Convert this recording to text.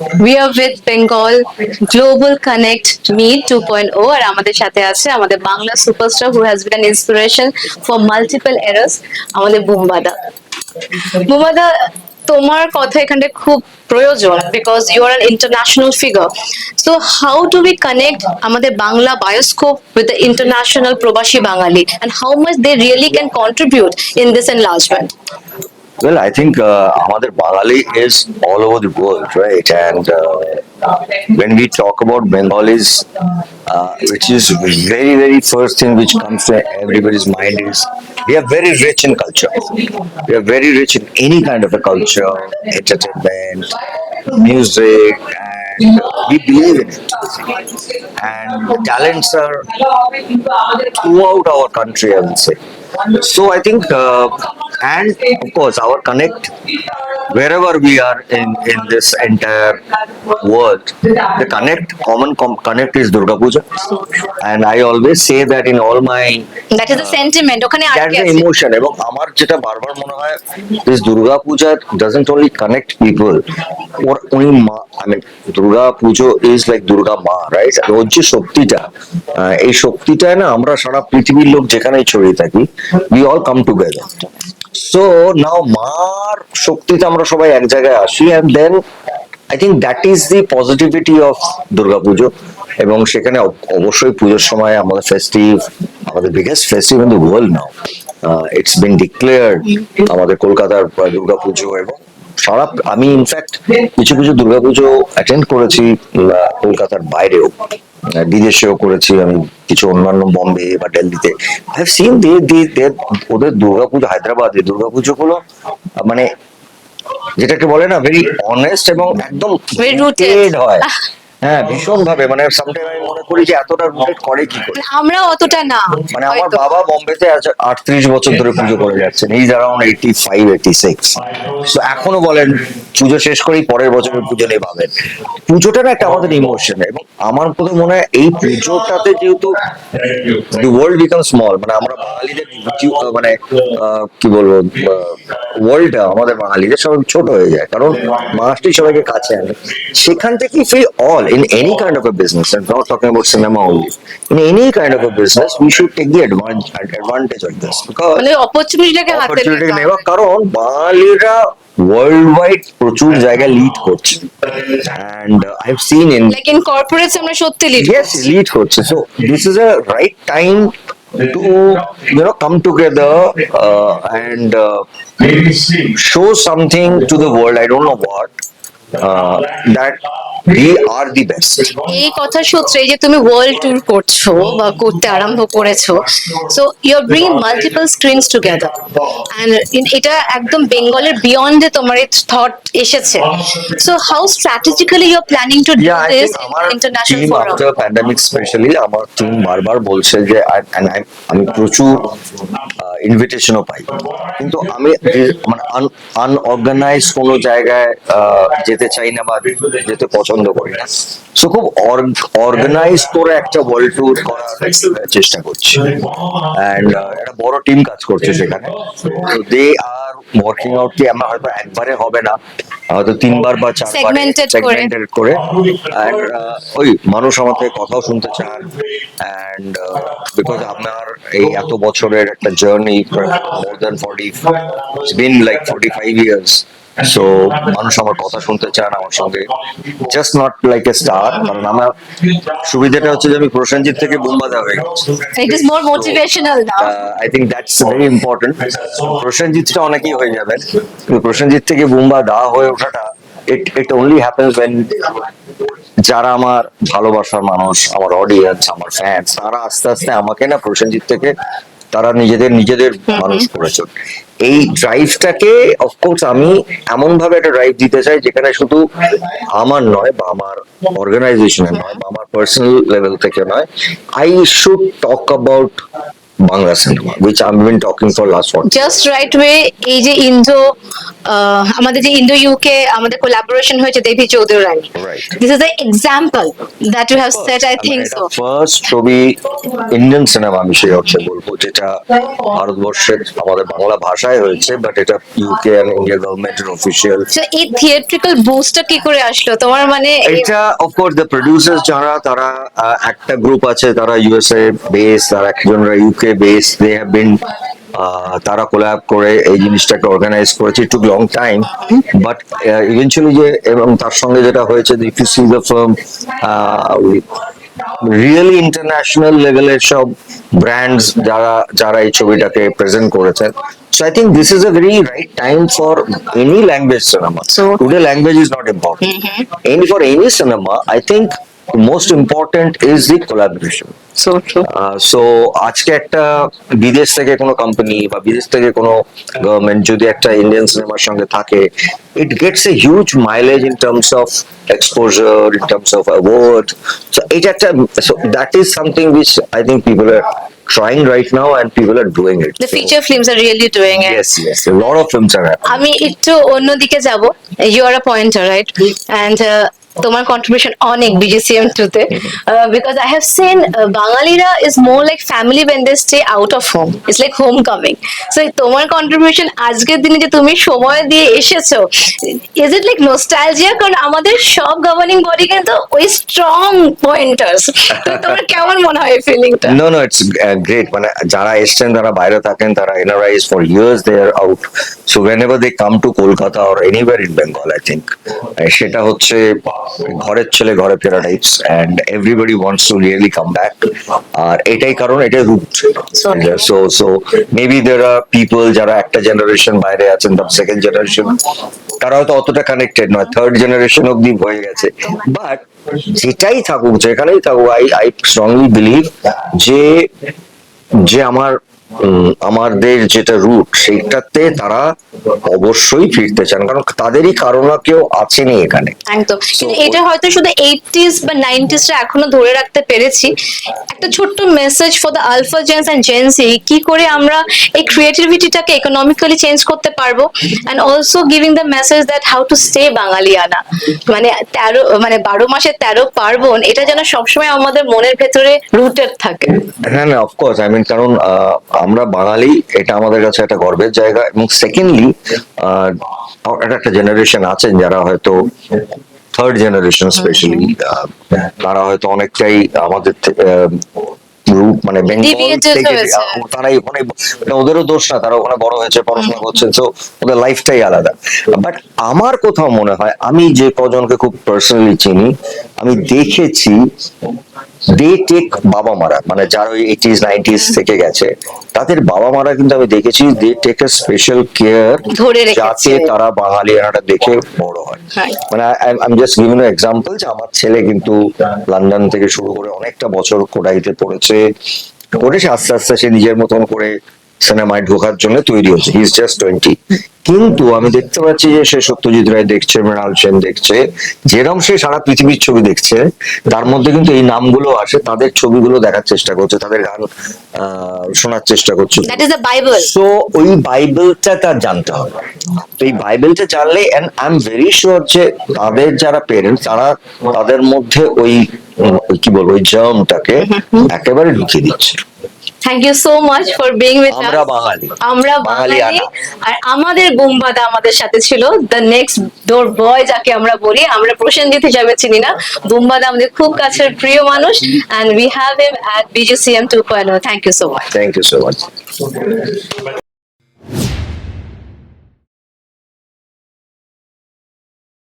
We are with Bengal Global Connect Meet 2.0 আর আমাদের সাথে আছে আমাদের Bangla superstar who has been an inspiration for multiple eras আমাদের বুম্বাদা। বুম্বাদা, তোমার কথা এখানে খুব প্রয়োজন because you are an international figure. So how do we connect আমাদের Bangla bioscope with the international প্রবাসী বাঙালি and how much they really can contribute in this enlargement? Well, I think Amader Bengali is all over the world, right? And when we talk about Bengalis, which is very first thing which comes to everybody's mind is we are very rich in culture. We are very rich in any kind of a culture, entertainment, music, and we believe in it. And talents are throughout our country, I would say. So I think, and of course, our connect wherever we are in this entire world, the connect is Durga Puja, and I always say that in all my That is the sentiment ওখানে that's আটকে the আছে। emotion. এবং আমার যেটা বারবার মনে হয় this Durga Puja doesn't only connect people or only I mean Durga Puja is like Durga Ma, right? ওর যে শক্তিটা এই শক্তিটা না আমরা সারা পৃথিবীর লোক যেখানেই ছড়িয়ে থাকি we all come together. So now মার শক্তিতে আমরা সবাই এক জায়গায় আসি and then I think that is the positivity of Durga Pujo এবং সেখানে অবশ্যই পুজোর সময় আমাদের ফেস্টিভ আমাদের biggest festive in the world now it's been declared আমাদের কলকাতার দুর্গা পুজো এবং সারা আমি ইনফ্যাক্ট কিছু কিছু দুর্গা পুজো অ্যাটেন্ড করেছি কলকাতার বাইরেও বিদেশেও করেছি আমি কিছু অন্যান্য বম্বে বা দিল্লিতে আই হ্যাভ সিন ওদের দুর্গাপুজো হায়দ্রাবাদে দুর্গাপুজো গুলো মানে যেটাকে বলে না ভেরি অনেস্ট এবং একদম Very rooted. rooted হয় হ্যাঁ ভীষণ ভাবে মানে সামটাইম আমি মনে করি যে এতটা রুটেড করে কি করে আমরা অতটা না মানে আমার হয়তো। বাবা বোম্বেতে আজ 38 বছর ধরে পুজো করে যাচ্ছেন ইজ অ্যারাউন্ড 85-86 সো এখনো বলেন পুজো শেষ করেই পরের বছরের পুজো নিয়ে ভাবেন পুজোটা না একটা আমাদের ইমোশন এবং আমার প্রথম মনে হয় এই পুজোটাতে যেহেতু দি ওয়ার্ল্ড বিকাম স্মল মানে আমরা বাঙালিদের মানে কি বলবো ওয়ার্ল্ডটা আমাদের বাঙালিদের সব ছোট হয়ে যায় কারণ মাসটি সবাইকে কাছে আনে সেখান থেকে feel all in any kind of a business and not talking about cinema only in any kind of a business we should take the advantage of this because মানে অপরচুনিটিটাকে হাতে opportunity নিতে নেওয়া কারণ বাঙালিরা ওয়ার্ল্ড ওয়াইড প্রচুর জায়গায় lead করছে and I've seen in like in corporates আমরা সত্যি লিড yes lead করছে so this is a right time to come together and show something to the world I don't know what that we are the best এই কথা সূত্রে এই যে তুমি world tour করছো বা করতে আরম্ভ করেছো so you are bring multiple screens together and এটা একদম বেঙ্গলের বিয়ন্ডে তোমার এই থট এসেছে so how strategically you are planning to do yeah I this think আমার international team forum after pandemic especially আমার টিম বারবার বলছে যে আমি প্রচুর ইনভিটেশনও পাই কিন্তু আমি মানে আনঅর্গানাইজ কোনো জায়গায় যেতে চাই না বা যেতে পছন্দ করি না সো খুব অর্গানাইজ করে একটা ওয়ার্ল্ড ট্যুর করার চেষ্টা করছি এন্ড একটা বড় টিম কাজ করছে সেখানে দে আর ওয়ার্কিং আউট কি আমরা হয়তো একবারে হবে না হয়তো তিনবার বা চারবার Segmented করে। সেগমেন্টেড করে এন্ড ওই মানুষ আমার থেকে কথাও শুনতে চান এন্ড বিকজ আপনার এই এত বছরের একটা journey more than 40 it's been like 45 years so মানুষ আমার কথা শুনতে চান আমার সঙ্গে just not like a star কারণ আমার সুবিধাটা হচ্ছে যে আমি প্রসেনজিৎ থেকে বুম্বাদা হয়ে গেছি it is more motivational now I think that's very important প্রসেনজিৎটা অনেকেই হয়ে যাবেন কিন্তু প্রসেনজিৎ থেকে বুম্বাদা হয়ে ওঠাটা it only happens when যারা আমার ভালোবাসার মানুষ আমার অডিয়েন্স আমার ফ্যান্স তারা আস্তে আস্তে আমাকে না প্রসেনজিৎ থেকে তারা নিজেদের মানুষ করেছে এই ড্রাইভটাকে অফকোর্স আমি এমন ভাবে একটা ড্রাইভ দিতে চাই যেখানে শুধু আমার নয় বা আমার অর্গানাইজেশনের নয় বা আমার পার্সোনাল লেভেল থেকে নয় I should talk about Bangla cinema, which I've been talking for last 40 just right way এই যে ইন্দো আমাদের যে ইন্দো ইউকে আমাদের কোলাবোরেশন হয়েছে Devi Chaudhuri Rani, Right. This is the example that you have set I think so. First ছবি Indian cinema আমি সেই অর্থে বলবো যেটা ভারতবর্ষের আমাদের বাংলা ভাষায় হয়েছে, বাট এটা ইউকে এন্ড ইন্ডিয়া গভর্নমেন্টের অফিসিয়াল। এই থিয়েট্রিক্যাল বুস্টটা কি করে আসলো তোমার, মানে এটা অফকোর্স দ্য প্রডিউসার্স যারা তারা একটা গ্রুপ আছে, তারা ইউএসএ বেস, আর একজনরা UK base, they have been তারা কোল্যাব করে এই জিনিসটাকে অর্গানাইজ করেছে। It took long time, but eventually যে, এবং তার সঙ্গে যেটা হয়েছে, if you see the film, really international লেভেলের সব ব্র্যান্ডস যারা এই ছবিটাকে প্রেজেন্ট করেছেন। So I think this is a very right time for any language cinema. So- Today language is not important. And for any cinema, I think most important is the collaboration. So true. So আজকে একটা বিদেশ থেকে কোনো company বা বিদেশ থেকে কোনো government যদি একটা ইন্ডিয়ান সিনেমার সঙ্গে থাকে, it gets a huge mileage in terms of exposure, in terms of award. So এটা একটা, so that is something which I think people are trying right now and people are doing it. The feature films are really doing it. Yes, a lot of films are happening. আমি একটু অন্যদিকে যাব, you are a pointer right, and তোমার contribution অনেক BGCM টুতে, because I have seen বাঙালিরা is more like family when they stay out of home, it's like home coming. So তোমার contribution আজকের দিনে যে তুমি সময় দিয়ে এসেছো, ইজ ইট লাইক নোস্টালজিয়া? কারণ আমাদের সব গভর্নিং বডি কিন্তু ওই স্ট্রং পয়েন্টার্স, তোমার কেমন মনে হয় এই ফিলিংটা? No, it's great. মানে যারা এসছেন তারা বাইরে থাকেন, তারা NRIs for years they are out. So whenever they come to Kolkata or anywhere in Bengal, I think সেটা হচ্ছে ঘরের ছেলে ঘরে ফেরা types, and everybody wants to really come back. আর এটাই কারণ, এটাই root. So maybe there are people যারা একটা জেনারেশন বাইরে আছেন, তার সেকেন্ড জেনারেশন তারা হয়তো অতটা কানেক্টেড নয়, থার্ড জেনারেশন অব্দি হয়ে গেছে। বাট যেটাই থাকুক, যেখানেই থাকুক, আই স্ট্রংলি বিলিভ যে আমাদের যেটা রুট সেইটাতে তারা অবশ্যই ফিরতে চান, কারণ তাদেরই কারণ কেউ আছেনই এখানে। একদম, কিন্তু এটা হয়তো শুধু 80s বা 90s টা এখনো ধরে রাখতে পেরেছি। একটা ছোট্ট message for the alpha gens and Gen Z, কি করে আমরা এই ক্রিয়েটিভিটিটাকে ইকোনমিক্যালি চেঞ্জ করতে পারবো, and also giving the message that how to stay বাঙালিয়ানা, মানে 12 মাসে 13 পার্বণ, এটা যেন সবসময় আমাদের মনের ভেতরে রুটেড থাকে। হ্যাঁ, না, অফকোর্স, আই মিন, কারণ আমরা বাঙালি, এটা আমাদের কাছে একটা গর্বের জায়গা। এবং সেকেন্ডলি একটা জেনারেশন আছেন যারা হয়তো থার্ড জেনারেশন স্পেশালি, তারা হয়তো অনেকটাই আমাদের মানে বেঙ্গল Deviated থেকে হয়েছে। তারাই ওখানে, ওদেরও দোষ না, তারা ওখানে বড় হয়েছে, পড়াশোনা করছে, তো ওদের লাইফটাই আলাদা। বাট আমার কোথাও মনে হয়, আমি যে কজনকে খুব পার্সোনালি চিনি, আমি দেখেছি দে টেক, বাবা মারা, মানে যারা ওই 80s 90s থেকে গেছে, তাদের বাবা মারা কিন্তু আমি দেখেছি they take a special care ধরে রেখেছে। যাতে তারা বাঙালিয়ানাটা দেখে বড় হয়। Right. মানে আমি জাস্ট গিভিং এন এক্সাম্পল, যে আমার ছেলে কিন্তু লন্ডন থেকে শুরু করে অনেকটা বছর কোটাইতে পড়েছে, আস্তে আস্তে সে নিজের মতন করে সিনেমায় ঢোকার জন্য তৈরি হচ্ছে। হি ইজ জাস্ট 20, কিন্তু আমি দেখতে পাচ্ছি যে সে সত্যজিৎ রায় দেখছে, মৃণাল সেন দেখছে, যেরকম সে সারা পৃথিবীর ছবি দেখছে, তার মধ্যে কিন্তু এই নামগুলো আসে, তাদের ছবিগুলো দেখার চেষ্টা করছে, তাদের গান শোনার চেষ্টা করছে। That is the Bible. So ওই বাইবেলটা তার জানতে হবে। তো এই বাইবেলটা জানলে, and I am very sure যে তাদের যারা পেরেন্টস, তারা তাদের মধ্যে ওই কি বলবো, ওই জার্মটাকে একেবারে ঢুকিয়ে দিচ্ছে। Thank you so much for being with আমরা বাঙালি, আমরা বাঙালি, বাঙালিয়ানা। আর আমাদের বুম্বাদা আমাদের সাথে ছিল, দ্য নেক্সট ডোর বয় যাকে আমরা বলি। আমরা প্রসেনজিৎ হিসাবে চিনি না, বুম্বাদা আমাদের খুব কাছের প্রিয় মানুষ, and we have him at BGCM 2.0. Thank you so much. Thank you so much.